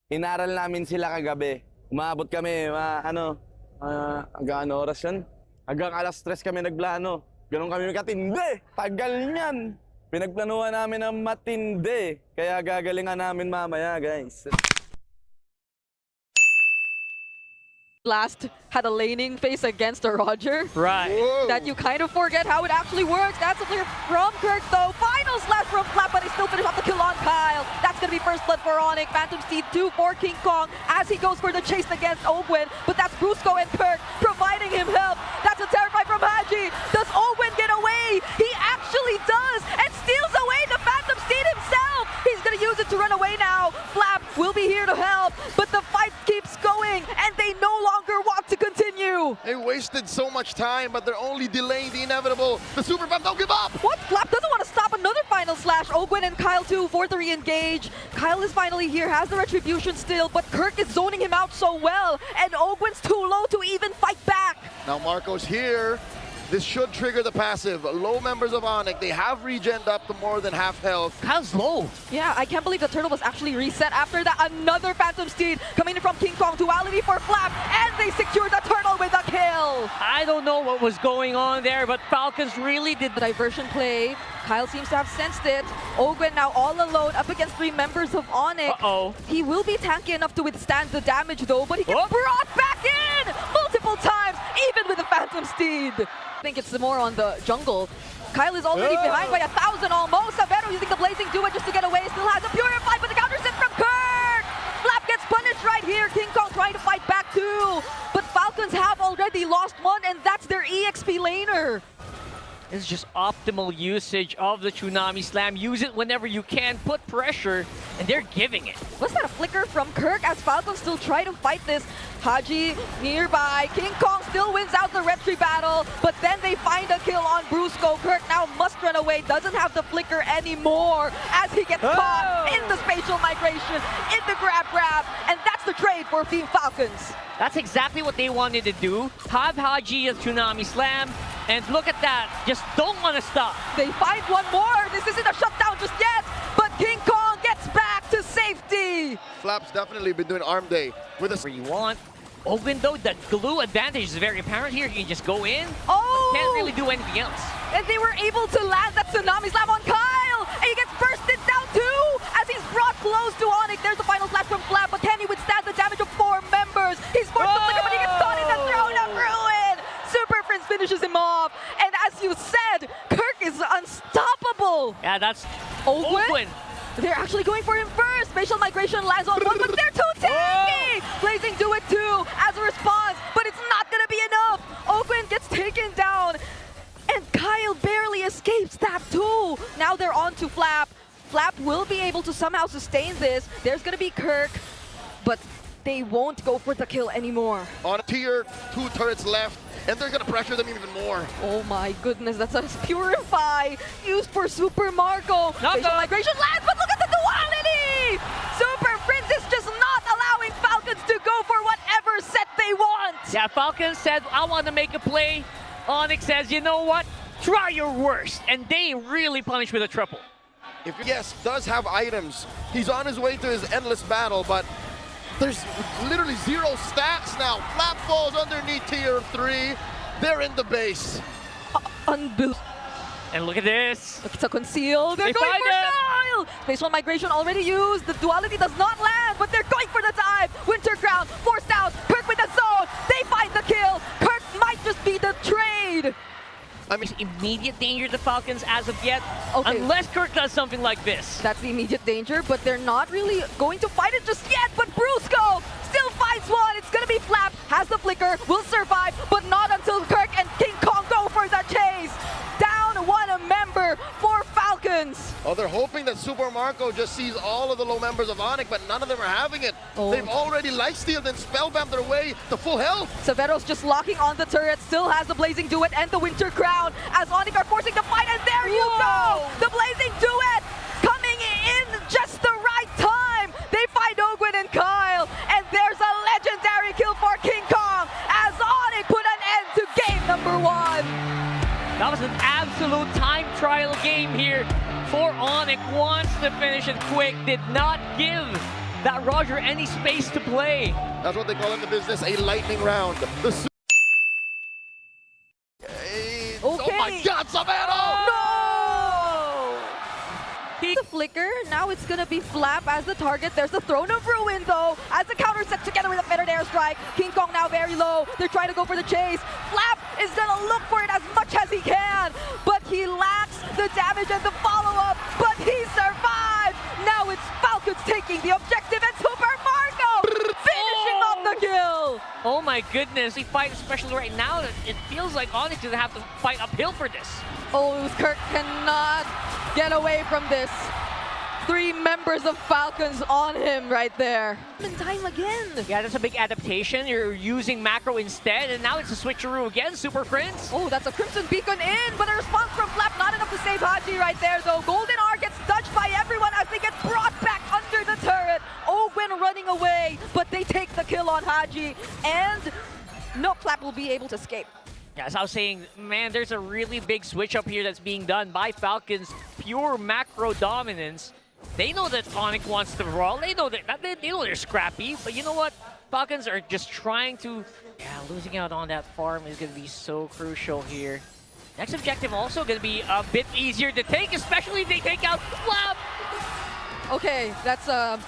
Inaral namin sila kagabi. Umabot kami, hanggang oras yun? Hanggang alas 3 kami nagplano. Ganun kami katindi. Tagal niyan. Pinagplanuhan namin ng matindi. Kaya gagalingan namin mamaya, guys. Last had a laning phase against a Roger. Right. Whoa. That you kind of forget how it actually works. That's a clear from Kirk though. Final slash from Flap, but he still finished off the kill on Kyle. That's gonna be first blood for Onyx. Phantom Steed 2 for King Kong as he goes for the chase against Ogwin. But that's Brusco and Kirk providing him help. That's a terrify from Haji. Does Ogwin get away? He actually does and steals away the Phantom Steed himself. He's gonna use it to run away now. Flap will be here to help, but the fight keeps going and they no longer want to continue. They wasted so much time, but they're only delaying the inevitable. The Super Fam don't give up! What? Flap doesn't want to stop another final slash. Ogwin and Kyle too for the re-engage. Kyle is finally here, has the retribution still, but Kirk is zoning him out so well, and Ogwin's too low to even fight back. Now Marco's here. This should trigger the passive. Low members of Onyx, they have regened up to more than half health. Kyle's low. Yeah, I can't believe the turtle was actually reset after that. Another Phantom Steed coming in from King Kong. Duality for Flap, and they secured the turtle with a kill. I don't know what was going on there, but Falcons really did The diversion play. Kyle seems to have sensed it. Ogwin now all alone up against 3 members of Onyx. Uh-oh. He will be tanky enough to withstand the damage though, but he gets brought back in multiple times, even with the Phantom Steed. I think it's more on the jungle. Kyle is already behind by 1,000 almost. Savero using the Blazing Duet just to get away. Still has a Purify, but the counter set from Kirk! Flap gets punished right here. King Kong trying to fight back too. But Falcons have already lost one, and that's their EXP laner. It's just optimal usage of the Tsunami Slam. Use it whenever you can, put pressure, and they're giving it. Was that a flicker from Kirk as Falcons still try to fight this? Haji nearby. King Kong still wins out the retry battle, but then they find a kill on Brusco. Kirk now must run away, doesn't have the flicker anymore as he gets caught in the spatial migration, in the grab, and that's the trade for Team Falcons. That's exactly what they wanted to do. Have Haji as Tsunami Slam, and look at that. Just don't want to stop. They find one more. This isn't a shutdown just yet, but King Kong gets back to safety. Flap's definitely been doing arm day with a Where you want. Ogwin though, the glue advantage is very apparent here. You can just go in. Oh! Can't really do anything else. And they were able to land that Tsunami Slam on Kyle! And he gets bursted down too! As he's brought close to Onyx. There's the final slash from Flap, but can he withstand the damage of 4 members? He's forced to flicker, but he gets caught in the throne of ruin! Super Prince finishes him off. And as you said, Kirk is unstoppable! Yeah, that's Ogwin? They're actually going for him first! Spatial migration lands on one, but they're too tanky! Blazing Duet too as a response, but it's not gonna be enough! Ogwin gets taken down, and Kyle barely escapes that too! Now they're on to Flap. Flap will be able to somehow sustain this. There's gonna be Kirk, but they won't go for the kill anymore. on tier 2 turrets left, and they're gonna pressure them even more. Oh my goodness, that's a Purify used for Super Marco. Spatial migration lands, but look at the duality! Super Prince is just not allowing Falcons to go for whatever set they want. Yeah, Falcons said, I want to make a play. Onyx says, you know what? Try your worst. And they really punish with a triple. If yes, does have items, he's on his way to his endless battle, but there's literally 0 stacks now. Flap falls underneath tier 3. They're in the base. Unbelievable. And look at this. It's a conceal. They're They going find for it. Kyle! Spatial migration already used. The duality does not land, but they're going for the dive. Winter Crown forced out. Kirk with the zone. They find the kill. Kirk might just be the trade. I mean, Immediate danger to Falcons as of yet. Okay. Unless Kirk does something like this. That's the immediate danger, but they're not really going to fight it just yet. But Brusco still fights one. It's going to be Flap. Has the flicker. Will survive, but not until Kirk and King Kong go for the chase. Down 1 member for Falcons. oh, they're hoping that Super Marco just sees all of the low members of Onyx, but none of them are having it. Oh. They've already lifestealed and spellbound their way to full health. Savero's just locking on the turret, still has the Blazing Duet and the Winter Crown as Onyx are forcing the fight, and there you go! The Blazing Duet coming in just the right time! They find Ogwin and Kyle, and there's a legendary kill for King Kong as Onyx put an end to game number 1! That was an absolute time trial game here for Onyx. Wants to finish it quick, did not give that Roger any space to play. That's what they call in the business a lightning round. Oh my God, Savero! No! The flicker, now it's gonna be Flap as the target. There's the Throne of Ruin though, as the counter set together with a fettered airstrike. King Kong now very low. They're trying to go for the chase. Flap is gonna look for it as much as he can, but he lacks the damage and the follow-up, but he survived! Now it's Falcons taking the objective and Super Marco finishing off the kill! Oh my goodness, we fight, especially right now, it feels like Onyx is gonna have to fight uphill for this. Oh, Kirk cannot get away from this. 3 members of Falcons on him right there. In time again. Yeah, that's a big adaptation. You're using macro instead, and now it's a switcheroo again, Super Friends. Oh, that's a Crimson Beacon in, but a response from Flap, not enough to save Haji right there though. Golden R gets touched by everyone as they get brought back under the turret. Ogwen running away, but they take the kill on Haji, and no, Flap will be able to escape. Yeah, as I was saying, man, there's a really big switch up here that's being done by Falcons. Pure macro dominance. They know that Onyx wants to brawl. They know that they know they're scrappy, but you know what? Falcons are just trying to. Yeah, losing out on that farm is going to be so crucial here. Next objective also going to be a bit easier to take, especially if they take out Flap. Okay, that's a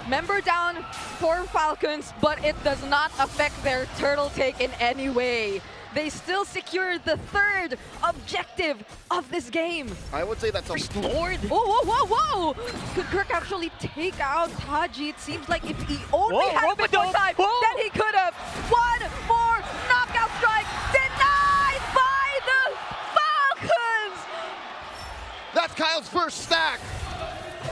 member down for Falcons, but it does not affect their turtle take in any way. They still secured the 3rd objective of this game. I would say that's a Lord. Whoa, whoa, whoa, whoa! Could Kirk actually take out Haji? It seems like if he only had a bit more time, then he could have. One more knockout strike denied by the Falcons! That's Kyle's first stack.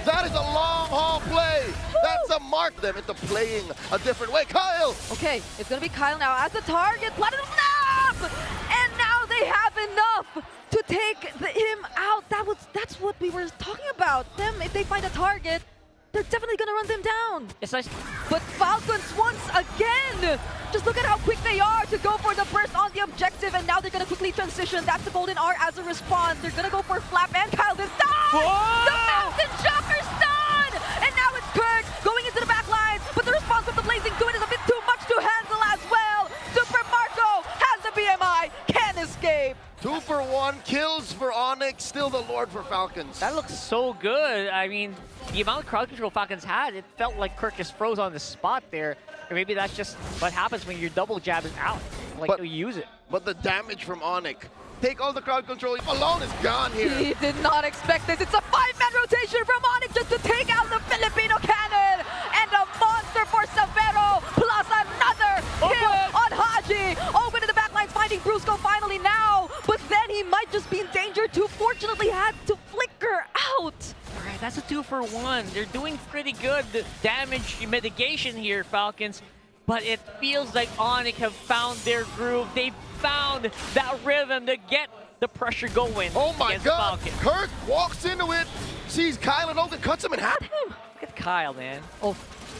That is a long haul play. That's a mark them into playing a different way. Kyle! Okay, it's gonna be Kyle now as the target. Platinum Snap! And now they have enough to take him out. That's what we were talking about. Them, if they find a target, they're definitely gonna run them down. It's nice. But Falcons once again, just look at how quick they are to go for the burst on the objective, and now they're gonna quickly transition. That's the Golden R as a response. They're gonna go for Flap and Kyle this time. The Mountain Shocker stun! And now it's Kirk going into the back lines, but the response of the Blazing Druid is a bit too much to handle as well. Super Marco has the BMI, can escape. 2 for 1 kills for Onyx, still the Lord for Falcons. That looks so good. I mean, the amount of crowd control Falcons had, it felt like Kirk just froze on the spot there. Or maybe that's just what happens when your double jab is out. Like, you use it. But the damage from Onyx. Take all the crowd control. Alone is gone here. He did not expect this. It's a 5-man rotation from Onyx just to take out the Filipino cannon. And a monster for Savero, plus another kill on Haji. Open to the back lines, finding Brusco finally now. But then he might just be in danger too. Fortunately, had to flicker out. All right, that's a 2 for 1. They're doing pretty good damage mitigation here, Falcons. But it feels like Onyx have found their groove. They've found that rhythm to get the pressure going. Oh my God! Falcons. Kirk walks into it, sees Kyle and Ogun, cuts him in half. Look at Kyle, man. Oh,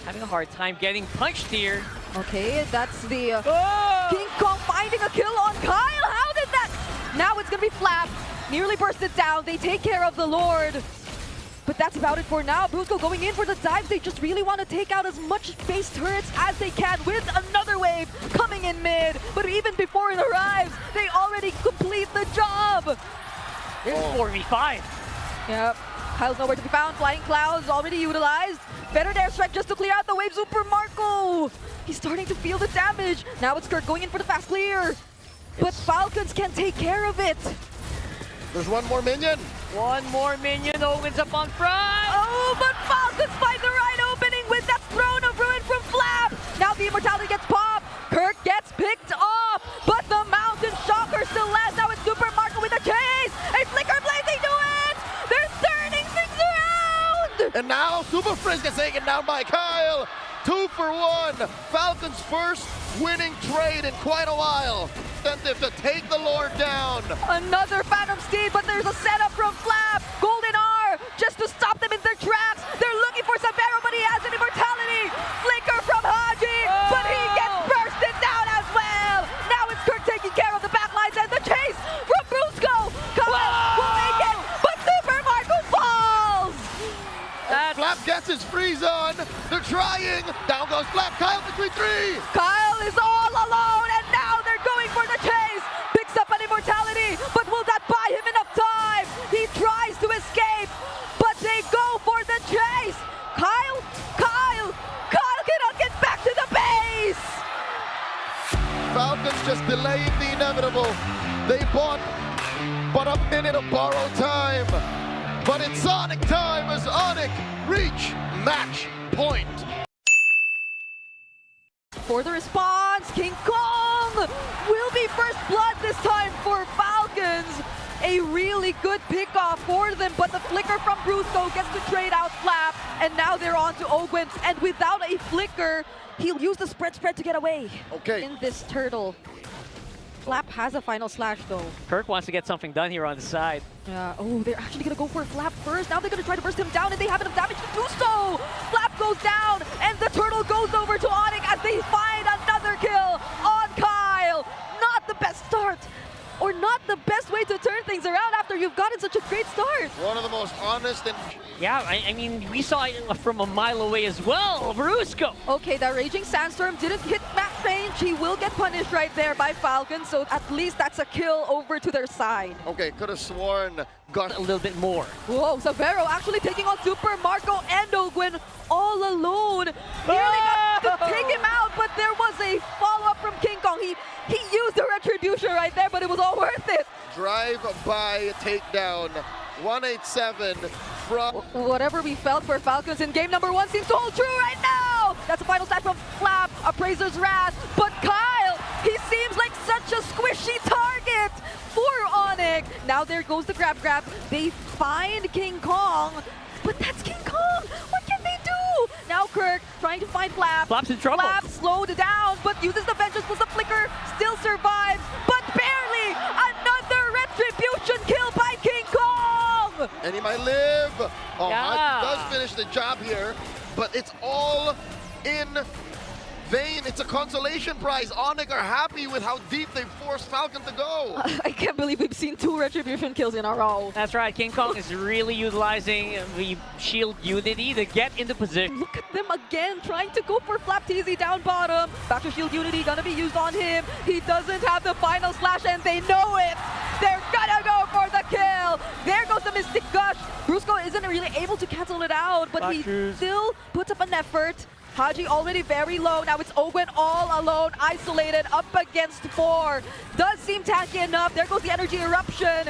having a hard time getting punched here. Okay, that's the King Kong finding a kill on Kyle. How did that? Now it's gonna be Flap. Nearly bursted down. They take care of the Lord. But that's about it for now. Brusco going in for the dives. They just really want to take out as much base turrets as they can with another wave coming in mid. But even before it arrives, they already complete the job. There's 4v5. Yep. Kyle's nowhere to be found. Flying Clouds already utilized. Better airstrike just to clear out the wave. Super Marco. He's starting to feel the damage. Now it's Kirk going in for the fast clear. But Falcons can take care of it. There's one more minion. One more minion opens up on front. Oh, but Falcons find the right opening with that Throne of Ruin from Flap. Now the Immortality gets popped. Kirk gets picked off, but the Mountain Shocker still lasts. Now it's Super Marco with a chase. A Flicker Blade, they do it. They're turning things around. And now Super Friends gets taken down by Kyle. 2 for 1. Falcons' first winning trade in quite a while. Incentive to take the Lord down. Another Phantom Steed, but there's a setup from Flap. Golden R just to stop them in their tracks. They're looking for Savero, but he has an Immortality. Flicker from Haji, but he gets bursted down as well. Now it's Kirk taking care of the backlines and the chase from Brusco. Will make it, but Super Marco falls. Flap gets his freeze on. They're trying trying. Down goes Flap. Kyle between three. Kyle is all alone, and now they're going for the chase. Picks up an immortality, but will that buy him enough time? He tries to escape, but they go for the chase. Kyle cannot get back to the base. Falcons just delaying the inevitable. They bought but a minute of borrowed time. But it's Sonic time as Onyx reach match point. For the response, King Kong will be first blood this time for Falcons. A really good pickoff for them, but the flicker from Brusco gets to trade out Flap, and now they're on to Ogwen, and without a flicker, he'll use the spread to get away. Okay. In this turtle. Flap has a final slash though. Kirk wants to get something done here on the side. Oh, they're actually gonna go for Flap first. Now they're gonna try to burst him down, and they have enough damage to do so. Flap goes down, and the turtle goes over to Onyx as they find another kill on Kyle. Not the best start, or not the best way to turn things around after you've gotten such a great start. One of the most honest and Yeah, I mean, we saw it from a mile away as well. Brusco. Okay, that Raging Sandstorm didn't hit match range. He will get punished right there by Falcon, so at least that's a kill over to their side. okay, could have sworn got A little bit more. Whoa, Savero actually taking on Super Marco and Ogwen all alone. Nearly got to take him out, but there was a follow-up from King Kong. He used the retribution right there, but it was all worth it. drive-by takedown. 187 from Whatever we felt for Falcons in game number 1 seems to hold true right now. That's a final stat from Flap, Appraiser's Wrath. But Kyle, he seems like such a squishy target for Onyx. Now there goes the grab. They find King Kong, but that's King Kong. What can they do? Now Kirk trying to find Flap. Flap's in trouble. Flap slowed down, but uses the Vengeance plus a flicker, still survives, but barely. Another retribution kill by King Kong. and he might live. Oh, Yeah. Hodge does finish the job here, but it's all in vain. It's a consolation prize. Onyx are happy with how deep they forced Falcon to go. I can't believe we've seen 2 retribution kills in a row. That's right, King Kong is really utilizing the shield Unity to get into position. Look at them again, trying to go for Flap TZ down bottom. Back to Shield Unity, gonna be used on him. He doesn't have the final slash, and they know it. They're gonna go for the kill. There goes the Mystic Gush. Brusco isn't really able to cancel it out, but he still puts up an effort. Haji already very low. Now it's Ogwen all alone, isolated, up against 4. Does seem tanky enough. There goes the energy eruption.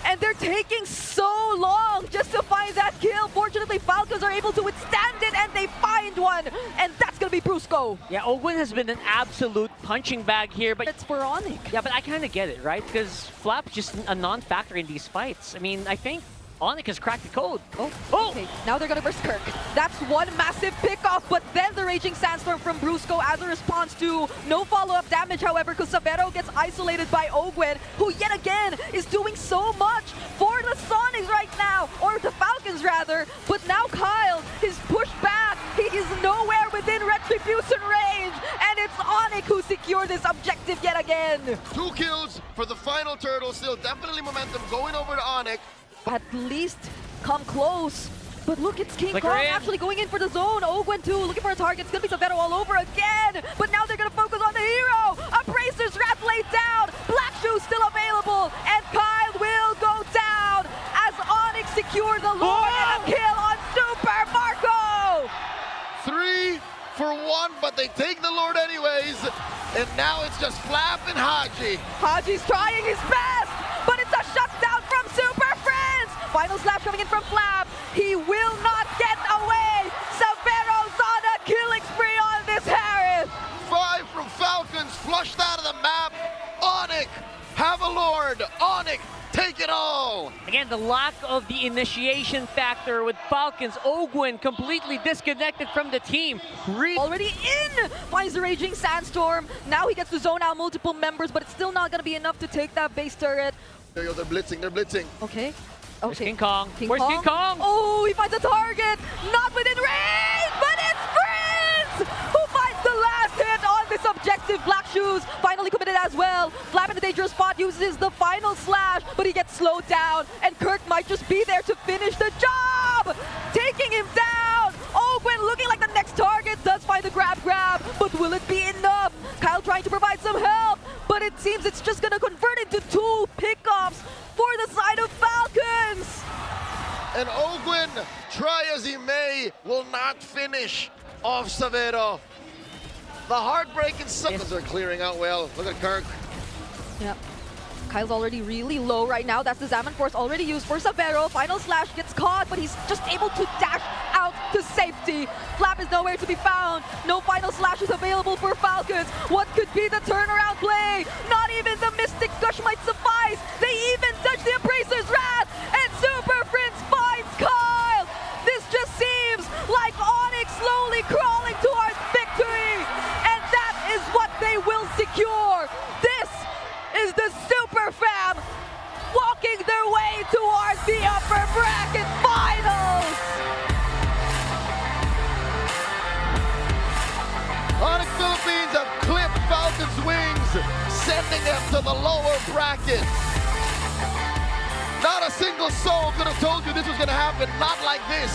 And they're taking so long just to find that kill. Fortunately, Falcons are able to withstand it, and they find one. And that's going to be Brusco. Yeah, Ogwen has been an absolute punching bag here, but It's for Onyx. yeah, but I kind of get it, right? Because Flap's just a non-factor in these fights. I mean, I think Onyx has cracked the code. Oh, okay. Now they're going to burst Kirk. That's one massive pickoff, but then the Raging Sandstorm from Brusco as a response to no follow-up damage, however, because Savero gets isolated by Ogwen, who yet again is doing so much for the Sonics right now, or the Falcons rather. But now Kyle is pushed back. He is nowhere within retribution range, and it's Onyx who secured this objective yet again. 2 kills for the final turtle. Still definitely momentum going over to Onyx. At least come close. But look, it's King Flicker Kong in. actually going in for the zone. Ogwen too, looking for a target. It's gonna be Savero all over again. But now they're gonna focus on the hero. Appraiser's Wrath laid down. Black Shoe still available. And Kyle will go down as Onyx secure the Lord and a kill on Super Marco. 3 for 1, but they take the Lord anyways. And now it's just Flap and Haji. Haji's trying his best, but it's a shutdown from Super Friends. Final slap coming in from Flap. He will not get away. Savero's on a killing spree on this Harris. 5 from Falcons, flushed out of the map. Onyx, have a Lord. Onyx, take it all. Again, the lack of the initiation factor with Falcons. Ogwen completely disconnected from the team. Already in, finds the Raging Sandstorm. Now he gets to zone out multiple members, but it's still not going to be enough to take that base turret. They're blitzing, they're blitzing. Okay. Where's King Kong? King Where's Kong? King Kong? Oh, he finds a target. Not within range, but it's Prince who finds the last hit on this objective. Black Shoes finally committed as well. Flap in the dangerous spot uses the final slash, but he gets slowed down. And Kirk might just be there to finish the job. Taking him down. Ogwen looking like the next target, does find the grab, but will it be enough? Kyle trying to provide some help, but it seems it's just gonna convert into 2 pickoffs for the side of Falcons. And Ogwen, try as he may, will not finish off Savero. The heartbreaking Falcons are clearing out well. Look at Kirk. Yep. Kyle's already really low right now. That's the Zaman Force already used for Savero. Final Slash gets caught, but he's just able to dash out to safety. Flap is nowhere to be found. No Final Slash is available for Falcons. What could be the turnaround play? Not even the Mystic Gush might suffice. They even touch the Appraiser's Wrath, and Super Prince finds Kyle. This just seems like Onyx slowly crawling towards victory, and that is what they will secure. This is the Super Fam walking their way towards the upper bracket finals. Onyx Philippines have clipped Falcons' wings, sending them to the lower bracket. Not a single soul could have told you this was going to happen, not like this.